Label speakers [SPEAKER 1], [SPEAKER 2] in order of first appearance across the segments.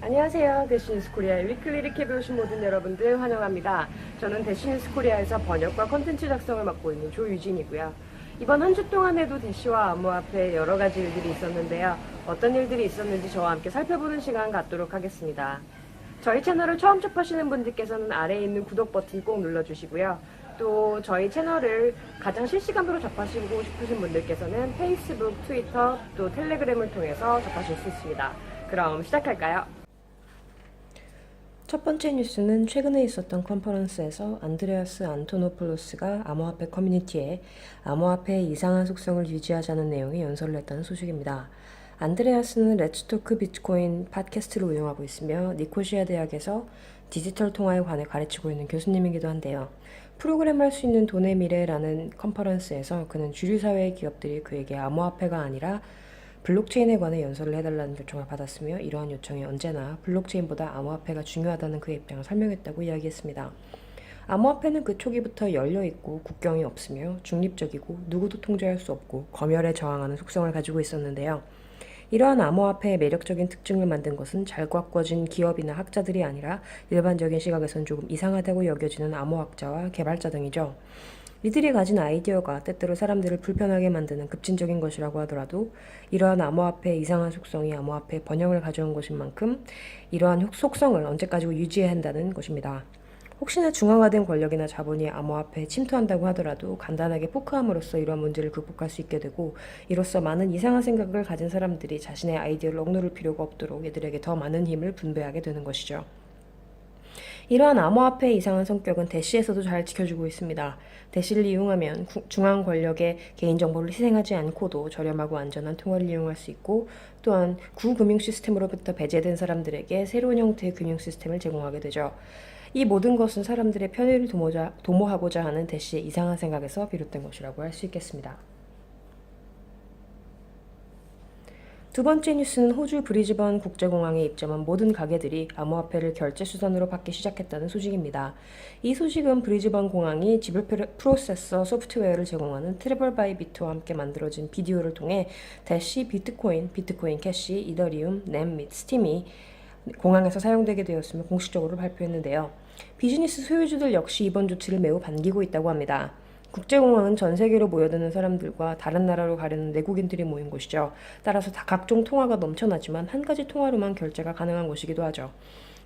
[SPEAKER 1] 안녕하세요. 대시뉴스 코리아의 위클리 리캡에 오신 모든 여러분들 환영합니다. 저는 대시뉴스 코리아에서 번역과 컨텐츠 작성을 맡고 있는 조유진이고요. 이번 한 주 동안에도 대시와 암호화폐 여러 가지 일들이 있었는데요. 어떤 일들이 있었는지 저와 함께 살펴보는 시간 갖도록 하겠습니다. 저희 채널을 처음 접하시는 분들께서는 아래에 있는 구독 버튼 꼭 눌러주시고요. 또 저희 채널을 가장 실시간으로 접하시고 싶으신 분들께서는 페이스북, 트위터, 또 텔레그램을 통해서 접하실 수 있습니다. 그럼 시작할까요? 첫 번째 뉴스는 최근에 있었던 컨퍼런스에서 안드레아스 안토노플로스가 암호화폐 커뮤니티에 암호화폐의 이상한 속성을 유지하자는 내용의 연설을 했다는 소식입니다. 안드레아스는 렛츠토크 비트코인 팟캐스트를 운영하고 있으며 니코시아 대학에서 디지털 통화에 관해 가르치고 있는 교수님이기도 한데요. 프로그램할 수 있는 돈의 미래라는 컨퍼런스에서 그는 주류사회의 기업들이 그에게 암호화폐가 아니라 블록체인에 관해 연설을 해달라는 요청을 받았으며 이러한 요청이 언제나 블록체인보다 암호화폐가 중요하다는 그의 입장을 설명했다고 이야기했습니다. 암호화폐는 그 초기부터 열려있고 국경이 없으며 중립적이고 누구도 통제할 수 없고 검열에 저항하는 속성을 가지고 있었는데요. 이러한 암호화폐의 매력적인 특징을 만든 것은 잘 가꿔진 기업이나 학자들이 아니라 일반적인 시각에선 조금 이상하다고 여겨지는 암호학자와 개발자 등이죠. 이들이 가진 아이디어가 때때로 사람들을 불편하게 만드는 급진적인 것이라고 하더라도 이러한 암호화폐의 이상한 속성이 암호화폐의 번영을 가져온 것인 만큼 이러한 속성을 언제까지 유지해야 한다는 것입니다. 혹시나 중앙화된 권력이나 자본이 암호화폐에 침투한다고 하더라도 간단하게 포크함으로써 이러한 문제를 극복할 수 있게 되고 이로써 많은 이상한 생각을 가진 사람들이 자신의 아이디어를 억누를 필요가 없도록 이들에게 더 많은 힘을 분배하게 되는 것이죠. 이러한 암호화폐의 이상한 성격은 대시에서도 잘 지켜주고 있습니다. 대시를 이용하면 중앙 권력의 개인정보를 희생하지 않고도 저렴하고 안전한 통화를 이용할 수 있고 또한 구금융 시스템으로부터 배제된 사람들에게 새로운 형태의 금융 시스템을 제공하게 되죠. 이 모든 것은 사람들의 편의를 도모하고자 하는 대시의 이상한 생각에서 비롯된 것이라고 할 수 있겠습니다. 두 번째 뉴스는 호주 브리즈번 국제공항에 입점한 모든 가게들이 암호화폐를 결제 수단으로 받기 시작했다는 소식입니다. 이 소식은 브리즈번 공항이 지불 프로세서 소프트웨어를 제공하는 트래블바이비트와 함께 만들어진 비디오를 통해 대시 비트코인, 비트코인 캐시, 이더리움, 램 및 스팀이 공항에서 사용되게 되었음을 공식적으로 발표했는데요. 비즈니스 소유주들 역시 이번 조치를 매우 반기고 있다고 합니다. 국제공항은 전 세계로 모여드는 사람들과 다른 나라로 가려는 내국인들이 모인 곳이죠. 따라서 각종 통화가 넘쳐나지만 한 가지 통화로만 결제가 가능한 곳이기도 하죠.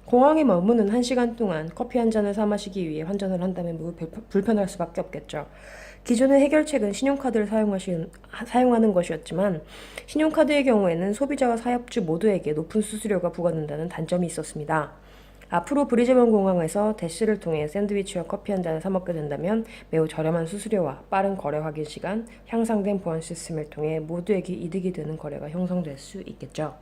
[SPEAKER 1] 공항에 머무는 1시간 동안 커피 한 잔을 사 마시기 위해 환전을 한다면 매우 불편할 수밖에 없겠죠. 기존의 해결책은 신용카드를 사용하는 것이었지만 신용카드의 경우에는 소비자와 사업주 모두에게 높은 수수료가 부과된다는 단점이 있었습니다. 앞으로 브리즈번 공항에서 대시를 통해 샌드위치와 커피 한 잔을 사 먹게 된다면 매우 저렴한 수수료와 빠른 거래 확인 시간, 향상된 보안 시스템을 통해 모두에게 이득이 되는 거래가 형성될 수 있겠죠.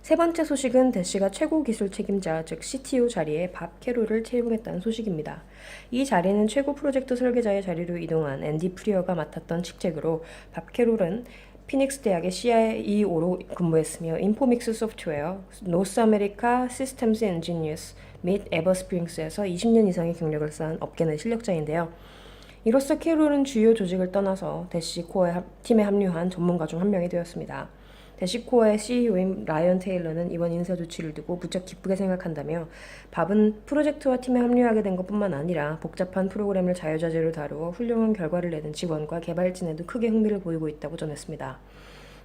[SPEAKER 1] 세 번째 소식은 대시가 최고 기술 책임자, 즉 CTO 자리에 밥 캐롤을 채용했다는 소식입니다. 이 자리는 최고 프로젝트 설계자의 자리로 이동한 앤디 프리어가 맡았던 직책으로 밥 캐롤은 피닉스 대학의 CIEO로 근무했으며 인포믹스 소프트웨어, 노스 아메리카 시스템스 엔지니어스 및 에버스프링스에서 20년 이상의 경력을 쌓은 업계 내 실력자인데요. 이로써 캐롤은 주요 조직을 떠나서 대시 코어 팀에 합류한 전문가 중 한 명이 되었습니다. 대시코어의 CEO인 라이언 테일러는 이번 인사 조치를 두고 무척 기쁘게 생각한다며 밥은 프로젝트와 팀에 합류하게 된 것뿐만 아니라 복잡한 프로그램을 자유자재로 다루어 훌륭한 결과를 내는 직원과 개발진에도 크게 흥미를 보이고 있다고 전했습니다.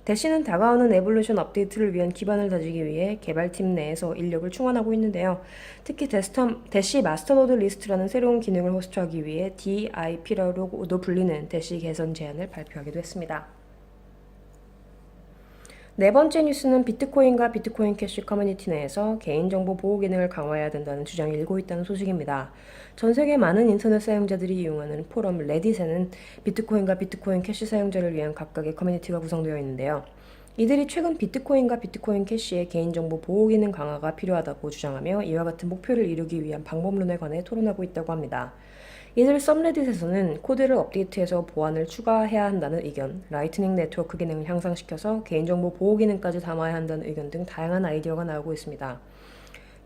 [SPEAKER 1] 대시는 다가오는 에볼루션 업데이트를 위한 기반을 다지기 위해 개발팀 내에서 인력을 충원하고 있는데요. 특히 대시 마스터노드 리스트라는 새로운 기능을 호스트하기 위해 DIP라고도 불리는 대시 개선 제안을 발표하기도 했습니다. 네 번째 뉴스는 비트코인과 비트코인 캐시 커뮤니티 내에서 개인정보 보호 기능을 강화해야 된다는 주장이 일고 있다는 소식입니다. 전 세계 많은 인터넷 사용자들이 이용하는 포럼 레딧에는 비트코인과 비트코인 캐시 사용자를 위한 각각의 커뮤니티가 구성되어 있는데요. 이들이 최근 비트코인과 비트코인 캐시의 개인정보 보호 기능 강화가 필요하다고 주장하며 이와 같은 목표를 이루기 위한 방법론에 관해 토론하고 있다고 합니다. 이들 썸레딧에서는 코드를 업데이트해서 보안을 추가해야 한다는 의견, 라이트닝 네트워크 기능을 향상시켜서 개인정보 보호 기능까지 담아야 한다는 의견 등 다양한 아이디어가 나오고 있습니다.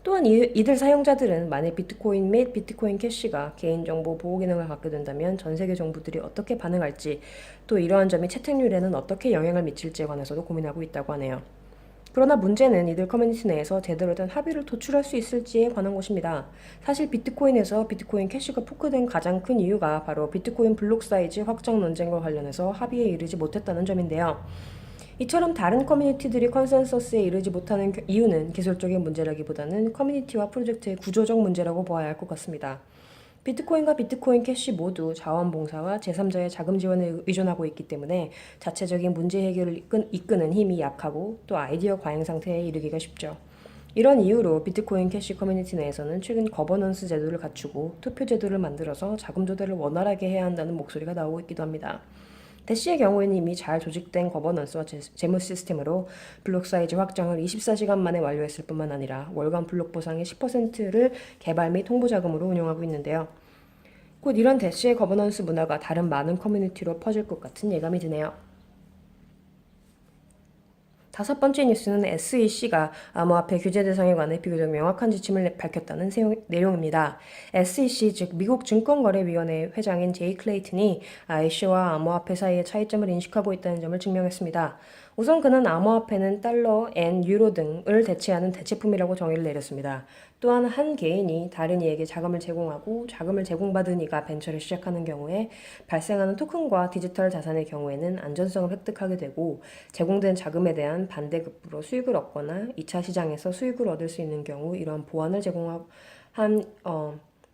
[SPEAKER 1] 또한 이들 사용자들은 만약 비트코인 및 비트코인 캐시가 개인정보 보호 기능을 갖게 된다면 전 세계 정부들이 어떻게 반응할지, 또 이러한 점이 채택률에는 어떻게 영향을 미칠지에 관해서도 고민하고 있다고 하네요. 그러나 문제는 이들 커뮤니티 내에서 제대로 된 합의를 도출할 수 있을지에 관한 것입니다. 사실 비트코인에서 비트코인 캐시가 포크된 가장 큰 이유가 바로 비트코인 블록 사이즈 확장 논쟁과 관련해서 합의에 이르지 못했다는 점인데요. 이처럼 다른 커뮤니티들이 컨센서스에 이르지 못하는 이유는 기술적인 문제라기보다는 커뮤니티와 프로젝트의 구조적 문제라고 보아야 할 것 같습니다. 비트코인과 비트코인 캐시 모두 자원봉사와 제3자의 자금 지원에 의존하고 있기 때문에 자체적인 문제 해결을 이끄는 힘이 약하고 또 아이디어 과잉 상태에 이르기가 쉽죠. 이런 이유로 비트코인 캐시 커뮤니티 내에서는 최근 거버넌스 제도를 갖추고 투표 제도를 만들어서 자금 조달을 원활하게 해야 한다는 목소리가 나오고 있기도 합니다. 대시의 경우에는 이미 잘 조직된 거버넌스와 재무 시스템으로 블록 사이즈 확장을 24시간 만에 완료했을 뿐만 아니라 월간 블록 보상의 10%를 개발 및 홍보 자금으로 운영하고 있는데요. 곧 이런 대시의 거버넌스 문화가 다른 많은 커뮤니티로 퍼질 것 같은 예감이 드네요. 다섯 번째 뉴스는 SEC가 암호화폐 규제 대상에 관해 비교적 명확한 지침을 밝혔다는 내용입니다. SEC, 즉 미국 증권거래위원회 회장인 제이 클레이튼이 ICO와 암호화폐 사이의 차이점을 인식하고 있다는 점을 증명했습니다. 우선 그는 암호화폐는 달러, 엔, 유로 등을 대체하는 대체품이라고 정의를 내렸습니다. 또한 한 개인이 다른 이에게 자금을 제공하고 자금을 제공받은 이가 벤처를 시작하는 경우에 발생하는 토큰과 디지털 자산의 경우에는 안전성을 획득하게 되고 제공된 자금에 대한 반대급부로 수익을 얻거나 2차 시장에서 수익을 얻을 수 있는 경우 이러한 보완을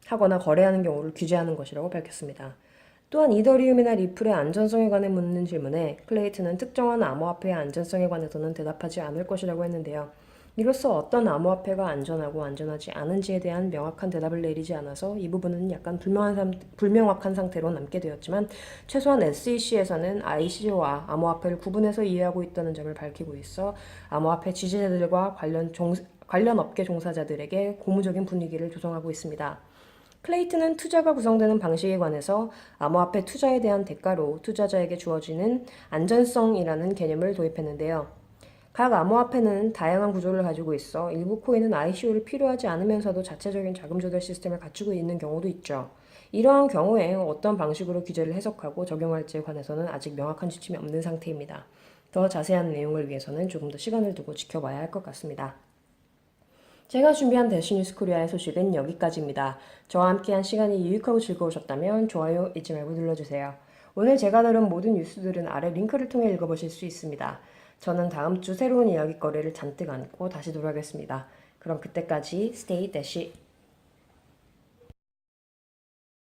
[SPEAKER 1] 하거나 거래하는 경우를 규제하는 것이라고 밝혔습니다. 또한 이더리움이나 리플의 안전성에 관해 묻는 질문에 클레이튼은 특정한 암호화폐의 안전성에 관해서는 대답하지 않을 것이라고 했는데요. 이로써 어떤 암호화폐가 안전하고 안전하지 않은지에 대한 명확한 대답을 내리지 않아서 이 부분은 약간 불명확한 상태로 남게 되었지만 최소한 SEC에서는 ICO와 암호화폐를 구분해서 이해하고 있다는 점을 밝히고 있어 암호화폐 지지자들과 관련 업계 종사자들에게 고무적인 분위기를 조성하고 있습니다. 클레이튼은 투자가 구성되는 방식에 관해서 암호화폐 투자에 대한 대가로 투자자에게 주어지는 안전성이라는 개념을 도입했는데요. 각 암호화폐는 다양한 구조를 가지고 있어 일부 코인은 ICO를 필요하지 않으면서도 자체적인 자금 조달 시스템을 갖추고 있는 경우도 있죠. 이러한 경우에 어떤 방식으로 규제를 해석하고 적용할지에 관해서는 아직 명확한 지침이 없는 상태입니다. 더 자세한 내용을 위해서는 조금 더 시간을 두고 지켜봐야 할 것 같습니다. 제가 준비한 대시뉴스 코리아의 소식은 여기까지입니다. 저와 함께한 시간이 유익하고 즐거우셨다면 좋아요 잊지 말고 눌러주세요. 오늘 제가 다룬 모든 뉴스들은 아래 링크를 통해 읽어보실 수 있습니다. 저는 다음 주 새로운 이야기거리를 잔뜩 안고 다시 돌아오겠습니다. 그럼 그때까지 stay dash.